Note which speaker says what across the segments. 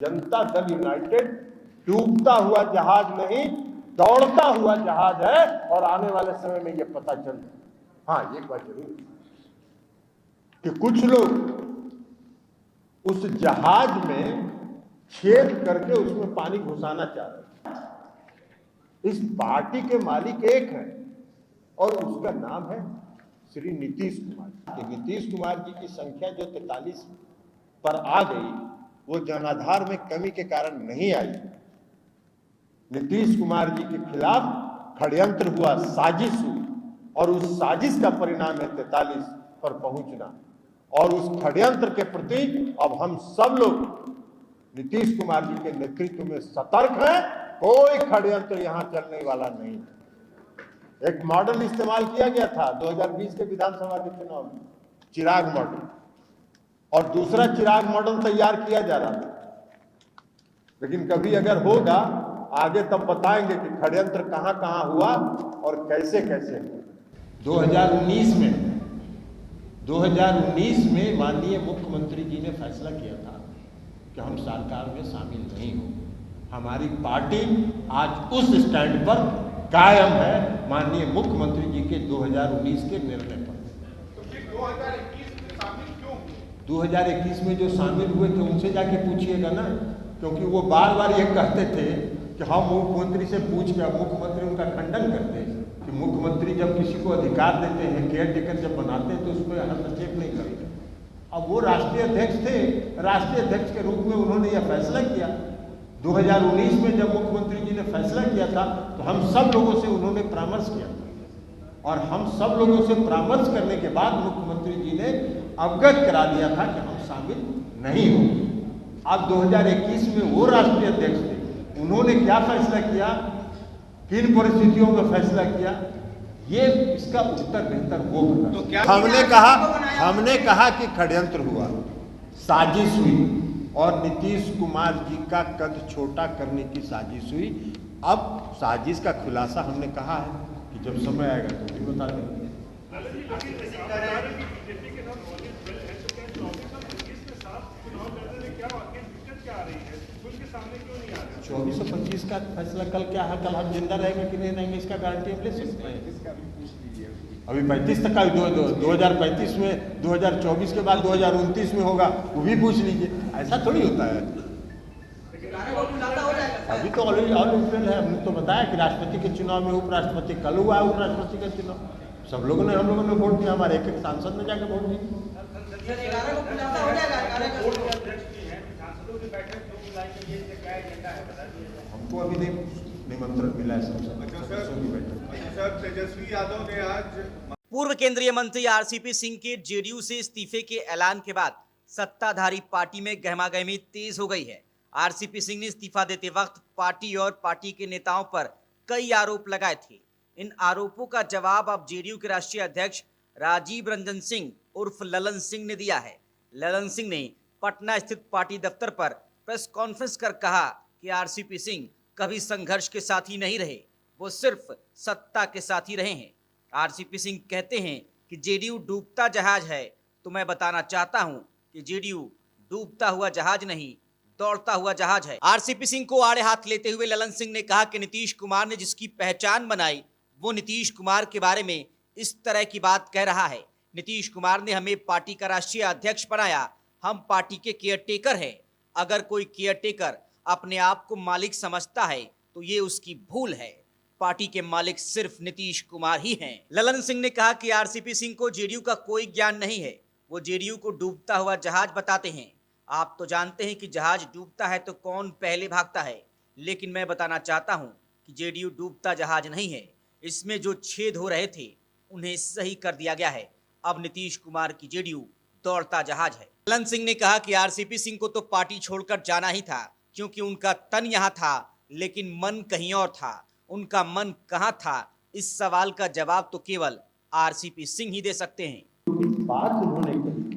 Speaker 1: Janata Dal United डूबता हुआ जहाज नहीं, दौड़ता हुआ जहाज है और आने वाले समय में यह पता चल। हाँ, एक बात जरूर कि कुछ लोग उस जहाज में छेद करके उसमें पानी घुसाना चाह रहे हैं। इस पार्टी के मालिक एक हैं और उसका नाम है श्री नीतीश कुमार। नीतीश कुमार जी की संख्या जो 43 पर आ गई, वो जनाधार में कमी के कारण नहीं आई। नीतीश कुमार जी के खिलाफ षड्यंत्र हुआ, साजिश हुई और उस साजिश का परिणाम है 43 पर पहुंचना। और उस षड्यंत्र के प्रति अब हम सब लोग नीतीश कुमार जी के नेतृत्व में सतर्क हैं। कोई षड्यंत्र यहां चलने वाला नहीं है। एक मॉडल इस्तेमाल किया गया था 2020 के विधानसभा के चुनाव में, चिराग मॉडल, और दूसरा चिराग मॉडल तैयार किया जा रहा था। लेकिन कभी अगर होगा आगे तब बताएंगे कि षड्यंत्र कहां कहां हुआ और कैसे कैसे हुआ। 2019 में माननीय मुख्यमंत्री जी ने फैसला किया था कि हम सरकार में शामिल नहीं होंगे। हमारी पार्टी आज उस स्टैंड पर कायम है, माननीय मुख्यमंत्री जी के 2019 के निर्णय पर।
Speaker 2: तो फिर 2021 में शामिल क्यों?
Speaker 1: 2021 में जो शामिल हुए थे उनसे जाके पूछिएगा ना, क्योंकि वो बार बार ये कहते थे कि हम मुख्यमंत्री से पूछ के, मुख्यमंत्री उनका खंडन करते हैं कि मुख्यमंत्री जब किसी को अधिकार देते हैं, केयर टेकर जब बनाते हैं तो उसमें हस्तक्षेप नहीं करते। अब वो राष्ट्रीय अध्यक्ष थे, राष्ट्रीय अध्यक्ष के रूप में उन्होंने यह फैसला किया। 2019 में जब मुख्यमंत्री जी ने फैसला किया था तो हम सब लोगों से उन्होंने परामर्श किया था और हम सब लोगों से परामर्श करने के बाद मुख्यमंत्री जी ने अवगत करा दिया था कि हम शामिल नहीं होंगे। अब 2021 में वो राष्ट्रीय अध्यक्ष थे, उन्होंने क्या फैसला किया, किन परिस्थितियों में फैसला किया, ये इसका उत्तर बेहतर वो बता।
Speaker 2: तो क्या
Speaker 1: हमने कहा कि षड्यंत्र हुआ, साजिश हुई और नीतीश कुमार जी का कद छोटा करने की साजिश हुई। अब साजिश का खुलासा हमने कहा है कि जब समय आएगा तो भी बता देंगे। 24 और 25 का फैसला कल क्या है, कल हम जिंदा रहेंगे कि नहीं रहेंगे इसका गारंटी हम ले सकते हैं। अभी 35 तक का 2035 में, 2024 के बाद 2029 में होगा, वो भी पूछ लीजिए। ऐसा थोड़ी होता है। अभी तो ऑल इंडिया है। हमने तो बताया कि राष्ट्रपति के चुनाव में उपराष्ट्रपति कल हुआ है, उपराष्ट्रपति का चुनाव सब लोगों ने, हम लोगों ने वोट दिया, हमारे एक सांसद ने जाकर वोट दिया। हमको अभी निमंत्रण मिला है सब
Speaker 2: तेजस्वी यादव ने आज
Speaker 3: पूर्व केंद्रीय मंत्री आरसीपी सिंह के जेडीयू से इस्तीफे के ऐलान के बाद सत्ताधारी पार्टी में गहमागहमी तेज हो गई है। आरसीपी सिंह ने इस्तीफा देते वक्त पार्टी और पार्टी के नेताओं पर कई आरोप लगाए थे। इन आरोपों का जवाब अब जेडीयू के राष्ट्रीय अध्यक्ष राजीव रंजन सिंह उर्फ ललन सिंह ने दिया है। ललन सिंह ने पटना स्थित पार्टी दफ्तर पर प्रेस कॉन्फ्रेंस कर कहा कि आरसीपी सिंह कभी संघर्ष के साथी नहीं रहे, वो सिर्फ सत्ता के साथी रहे हैं। आरसीपी सिंह कहते हैं कि जेडीयू डूबता जहाज है, तो मैं बताना चाहता हूं कि जेडीयू डूबता हुआ जहाज नहीं, दौड़ता हुआ जहाज है। आरसीपी सिंह को आड़े हाथ लेते हुए ललन सिंह ने कहा कि नीतीश कुमार ने जिसकी पहचान बनाई, वो नीतीश कुमार के बारे में इस तरह की बात कह रहा है। नीतीश कुमार ने हमें पार्टी का राष्ट्रीय अध्यक्ष बनाया, हम पार्टी के केयरटेकर हैं। अगर कोई केयरटेकर अपने आप को मालिक समझता है तो ये उसकी भूल है। पार्टी के मालिक सिर्फ नीतीश कुमार ही हैं। ललन सिंह ने कहा कि आरसीपी सिंह को जेडीयू का कोई ज्ञान नहीं है, वो जेडीयू को डूबता हुआ जहाज बताते हैं। आप तो जानते हैं कि जहाज डूबता है तो कौन पहले भागता है, लेकिन मैं बताना चाहता हूं कि जेडीयू डूबता जहाज नहीं है। इसमें जो छेद हो रहे थे उन्हें सही कर दिया गया है। अब नीतीश कुमार की जेडीयू दौड़ता जहाज है। ललन सिंह ने कहा कि आरसीपी सिंह को तो पार्टी छोड़कर जाना ही था, क्योंकि उनका तन यहाँ था लेकिन मन कहीं और था। उनका मन कहाँ था, इस सवाल का जवाब तो केवल आरसीपी सिंह ही दे सकते हैं।
Speaker 1: बात उन्होंने कही,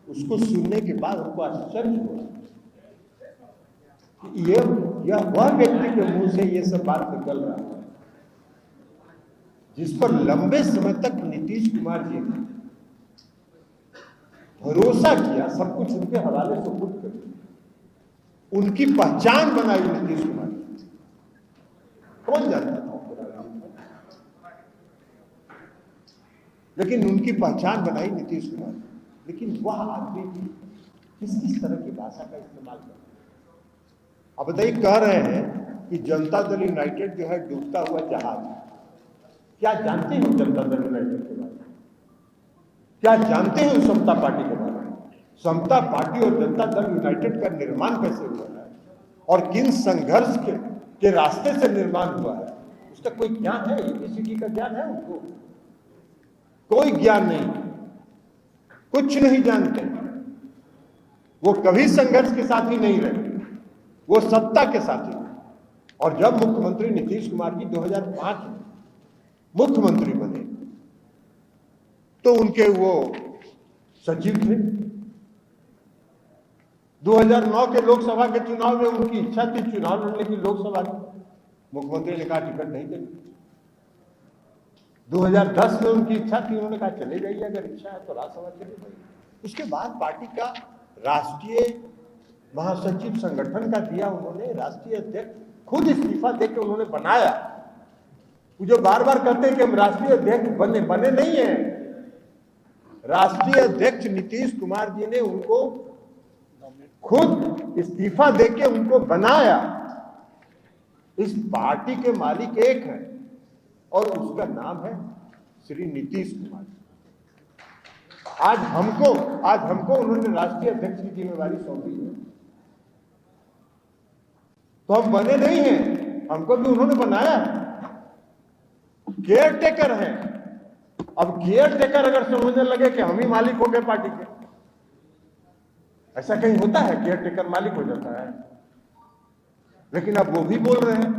Speaker 1: उसको सुनने के बाद हमको आश्चर्य हुआ कि यह वह व्यक्ति के मुंह से ये सब बात निकल रहा है जिस पर लंबे समय तक नीतीश कुमार जी भरोसा किया, सब कुछ उनके हवाले सुपुर्द कर दिया, उनकी पहचान बनाई नीतीश कुमार। कौन जानता था उनको राजनीति में? लेकिन उनकी पहचान बनाई नीतीश कुमार। लेकिन वह आदमी भी किस किस तरह की भाषा का इस्तेमाल करते हैं। अब बताइए, कह रहे हैं कि जनता दल यूनाइटेड जो है डूबता हुआ जहाज। क्या जानते हैं जनता दल यूनाइटेड के बारे में? क्या जानते हैं समता पार्टी के बारे में? समता पार्टी और जनता दल यूनाइटेड का निर्माण कैसे हुआ है और किन संघर्ष के रास्ते से निर्माण हुआ है, उसका कोई ज्ञान है? एबीसीडी का ज्ञान है उनको? कोई ज्ञान नहीं, कुछ नहीं जानते। वो कभी संघर्ष के साथ ही नहीं रहे, वो सत्ता के साथी। और जब मुख्यमंत्री नीतीश कुमार जी 2005 में मुख्यमंत्री बने तो उनके वो सचिव थे। 2009 के लोकसभा के चुनाव में उनकी इच्छा थी चुनाव लड़ने की लोकसभा की, मुख्यमंत्री ने कहा टिकट नहीं देंगे। 2010 में उनकी इच्छा थी, उन्होंने कहा चले जाइए, अगर इच्छा है तो राज्यसभा चले जाइए। उसके बाद पार्टी का राष्ट्रीय महासचिव संगठन का दिया उन्होंने, राष्ट्रीय अध्यक्ष खुद इस्तीफा देकर उन्होंने बनाया। वो जो बार बार कहते हैं कि हम राष्ट्रीय अध्यक्ष बने नहीं है, राष्ट्रीय अध्यक्ष नीतीश कुमार जी ने उनको खुद इस्तीफा देके उनको बनाया। इस पार्टी के मालिक एक हैं और उसका नाम है श्री नीतीश कुमार। आज हमको उन्होंने राष्ट्रीय अध्यक्ष की जिम्मेवारी सौंपी है, तो हम बने नहीं हैं, हमको भी उन्होंने बनाया। केयर टेकर हैं। अब केयर टेकर अगर समझने लगे कि हम ही मालिक हो गए पार्टी के, ऐसा कहीं होता है? केयर टेकर मालिक हो जाता है? लेकिन अब वो भी बोल रहे हैं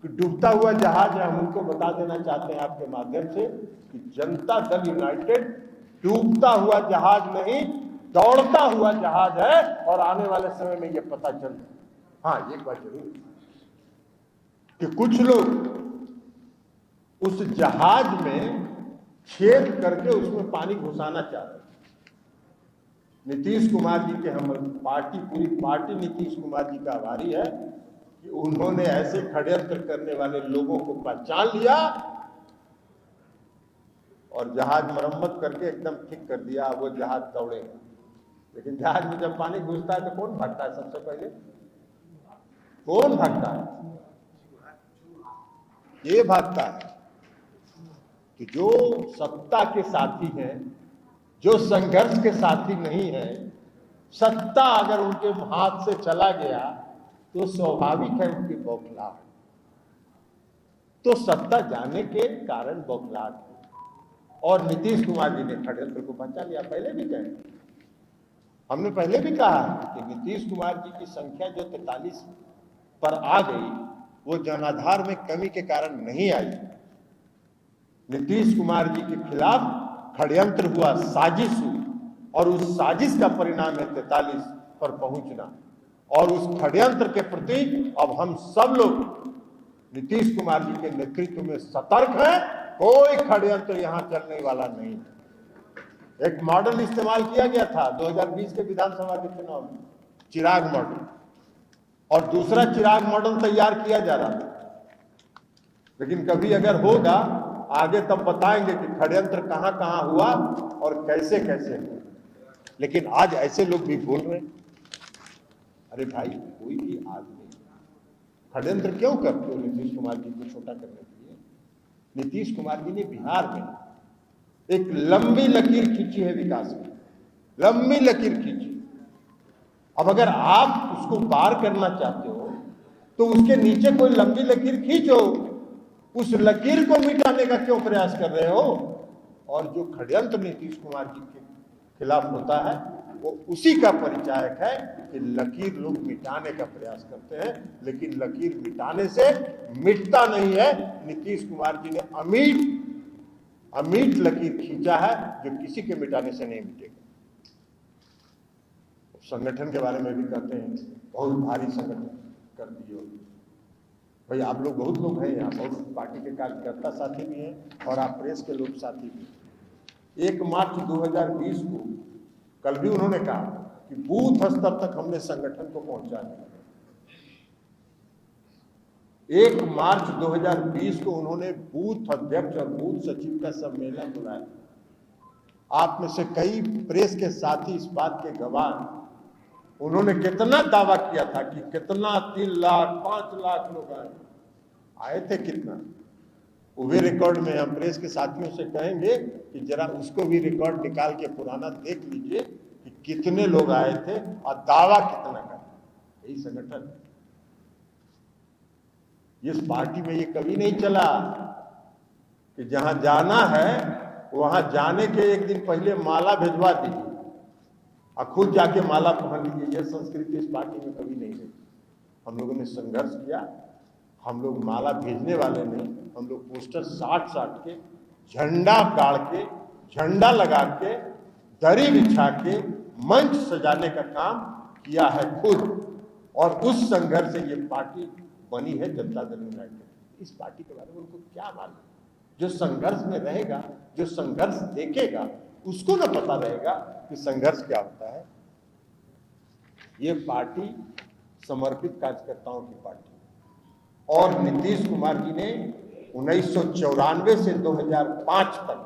Speaker 1: कि डूबता हुआ जहाज है। हम उनको बता देना चाहते हैं आपके माध्यम से कि जनता दल यूनाइटेड डूबता हुआ जहाज नहीं, दौड़ता हुआ जहाज है। और आने वाले समय में यह पता चल, हाँ एक बात जरूर कि कुछ लोग उस जहाज में छेद करके उसमें पानी घुसाना चाहते हैं। नीतीश कुमार जी के हम पूरी पार्टी नीतीश कुमार जी का आभारी है कि उन्होंने ऐसे षड्यंत्र करने वाले लोगों को पहचान लिया और जहाज मरम्मत करके एकदम ठीक कर दिया। वो जहाज दौड़ेगा। लेकिन जहाज में जब पानी घुसता है तो कौन भागता है? सबसे पहले कौन भागता है? ये भागता है कि जो सत्ता के साथी हैं, जो संघर्ष के साथी नहीं है। सत्ता अगर उनके हाथ से चला गया तो स्वाभाविक है उनकी बौखलाहट। तो सत्ता जाने के कारण बौखलाहट। और नीतीश कुमार जी ने षड्यंत्र को बचा लिया। पहले भी कहे, हमने पहले भी कहा कि नीतीश कुमार जी की संख्या जो 43 पर आ गई, वो जनाधार में कमी के कारण नहीं आई। नीतीश कुमार जी के खिलाफ षड्यंत्र हुआ, साजिश हुई, और उस साजिश का परिणाम है 43 पर पहुंचना। और उस षड्यंत्र के प्रति अब हम सब लोग नीतीश कुमार जी के नेतृत्व में सतर्क हैं। कोई षड्यंत्र यहां चलने वाला नहीं है। एक मॉडल इस्तेमाल किया गया था 2020 के विधानसभा के चुनाव में, चिराग मॉडल, और दूसरा चिराग मॉडल तैयार किया जा रहा था। लेकिन कभी अगर होगा आगे तब बताएंगे कि षड्यंत्र कहां कहां हुआ और कैसे कैसे हुआ। लेकिन आज ऐसे लोग भी बोल रहे हैं, अरे भाई कोई भी आदमी षड्यंत्र क्यों करते हो नीतीश कुमार जी को छोटा करने के लिए? नीतीश कुमार जी ने बिहार में एक लंबी लकीर खींची है विकास की, लंबी लकीर खींची। अब अगर आप उसको पार करना चाहते हो तो उसके नीचे कोई लंबी लकीर खींचो। उस लकीर को मिटाने का क्यों प्रयास कर रहे हो? और जो षड्यंत्र नीतीश कुमार जी के खिलाफ होता है वो उसी का परिचायक है कि लकीर लोग मिटाने का प्रयास करते हैं, लेकिन लकीर मिटाने से मिटता नहीं है। नीतीश कुमार जी ने अमीट लकीर खींचा है जो किसी के मिटाने से नहीं मिटेगा। संगठन के बारे में भी कहते हैं बहुत भारी संगठन कर दिए। भाई आप लोग बहुत लोग हैं यहाँ, बहुत पार्टी के कार्यकर्ता साथी भी हैं और आप प्रेस के लोग साथी भी। 1 मार्च 2020 को कल भी उन्होंने कहा कि बूथ स्तर तक हमने संगठन को पहुंचा दिया। 1 मार्च 2020 को उन्होंने बूथ अध्यक्ष और बूथ सचिव का सम्मेलन बुलाया। आप में से कई प्रेस के साथी इस बात के गवाह। उन्होंने कितना दावा किया था कि कितना 3 लाख 5 लाख लोग आए थे, कितना वो भी रिकॉर्ड में हम प्रेस के साथियों से कहेंगे कि जरा उसको भी रिकॉर्ड निकाल के पुराना देख लीजिए कि कितने लोग आए थे और दावा कितना कर। यही संगठन है। इस पार्टी में ये कभी नहीं चला कि जहां जाना है वहां जाने के एक दिन पहले माला भिजवा दीजिए और खुद जाके माला पहन लीजिए। यह संस्कृति इस पार्टी में कभी नहीं रही। हम लोगों ने संघर्ष किया। हम लोग माला भेजने वाले नहीं, हम लोग पोस्टर साट के, झंडा गाड़ के, झंडा लगा के, दरी बिछा के, मंच सजाने का काम किया है खुद। और उस संघर्ष से ये पार्टी बनी है जनता दल यूनाइटेड। इस पार्टी के बारे में उनको क्या मालूम? जो संघर्ष में रहेगा, जो संघर्ष देखेगा, उसको ना पता रहेगा कि संघर्ष क्या होता है। ये पार्टी समर्पित कार्यकर्ताओं की पार्टी। और नीतीश कुमार जी ने 1994 से 2005 तक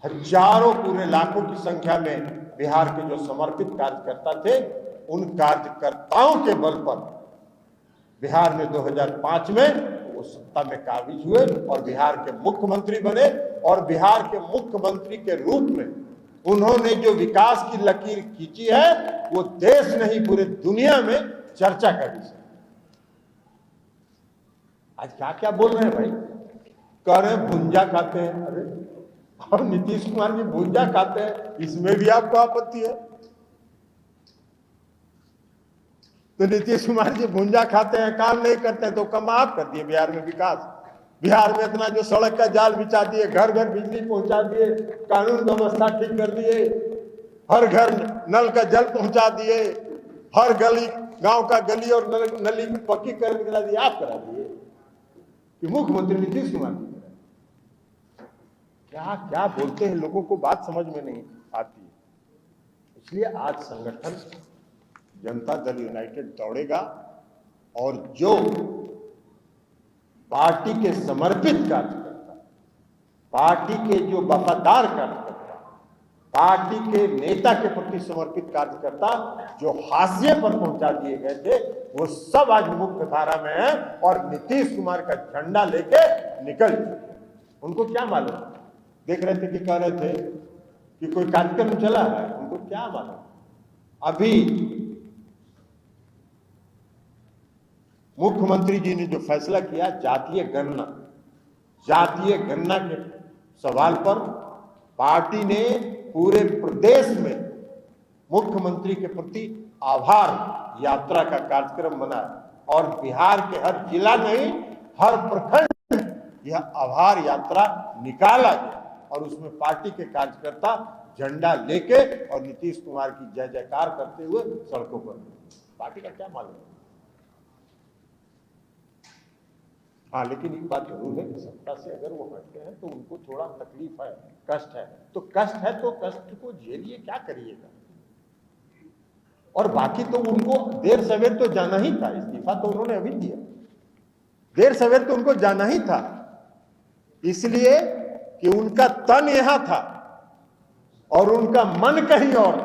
Speaker 1: हजारों पूरे लाखों की संख्या में बिहार के जो समर्पित कार्यकर्ता थे, उन कार्यकर्ताओं के बल पर बिहार में 2005 में वो सत्ता में काबिज हुए और बिहार के मुख्यमंत्री बने। और बिहार के मुख्यमंत्री के रूप में उन्होंने जो विकास की लकीर खींची है वो देश नहीं पूरे दुनिया में चर्चा का विषय। आज क्या क्या बोल रहे हैं भाई? कह रहे हैं भुंजा खाते हैं। अरे और नीतीश कुमार जी भुंजा खाते हैं, इसमें भी आपको आपत्ति है? तो नीतीश कुमार जी भुंजा खाते हैं, काम नहीं करते हैं, तो कम आप कर दिए बिहार में विकास। बिहार में इतना जो सड़क का जाल बिछा दिए, घर घर बिजली पहुंचा दिए, कानून व्यवस्था ठीक कर दिए, हर घर नल का जल पहुंचा दिए, हर गली गांव का गली और नली पक्की कर करा दिए, आप करा दिए कि मुख्यमंत्री नीतीश कुमार जी। क्या क्या बोलते हैं, लोगों को बात समझ में नहीं आती। इसलिए आज संगठन जनता दल यूनाइटेड दौड़ेगा और जो पार्टी के समर्पित कार्यकर्ता, पार्टी के जो वफादार कार्यकर्ता, पार्टी के नेता के प्रति समर्पित कार्यकर्ता जो हाशिए पर पहुंचा दिए गए थे, वो सब आज मुख्य धारा में है और नीतीश कुमार का झंडा लेके निकल। उनको क्या मालूम? देख रहे थे कि कह रहे थे कि कोई कार्यक्रम चला है, उनको क्या मालूम? अभी मुख्यमंत्री जी ने जो फैसला किया जातीय गणना के सवाल पर पार्टी ने पूरे प्रदेश में मुख्यमंत्री के प्रति आभार यात्रा का कार्यक्रम बनाया और बिहार के हर जिला नहीं, हर प्रखंड यह आभार यात्रा निकाला गया और उसमें पार्टी के कार्यकर्ता झंडा लेके और नीतीश कुमार की जय जयकार करते हुए सड़कों पर। पार्टी का क्या मालूम? हाँ, लेकिन एक बात जरूर है कि सत्ता से अगर वो हटते हैं तो उनको थोड़ा तकलीफ है, कष्ट है। तो कष्ट है तो कष्ट को झेलिए, क्या करिएगा। और बाकी तो उनको देर सवेर तो जाना ही था। इस्तीफा तो उन्होंने अभी दिया, देर सवेर तो उनको जाना ही था, इसलिए कि उनका तन यहां था और उनका मन कहीं और।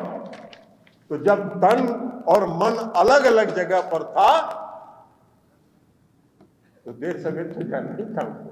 Speaker 1: तो जब तन और मन अलग अलग जगह पर था तो देर सवेर तो जाना ही था उनको।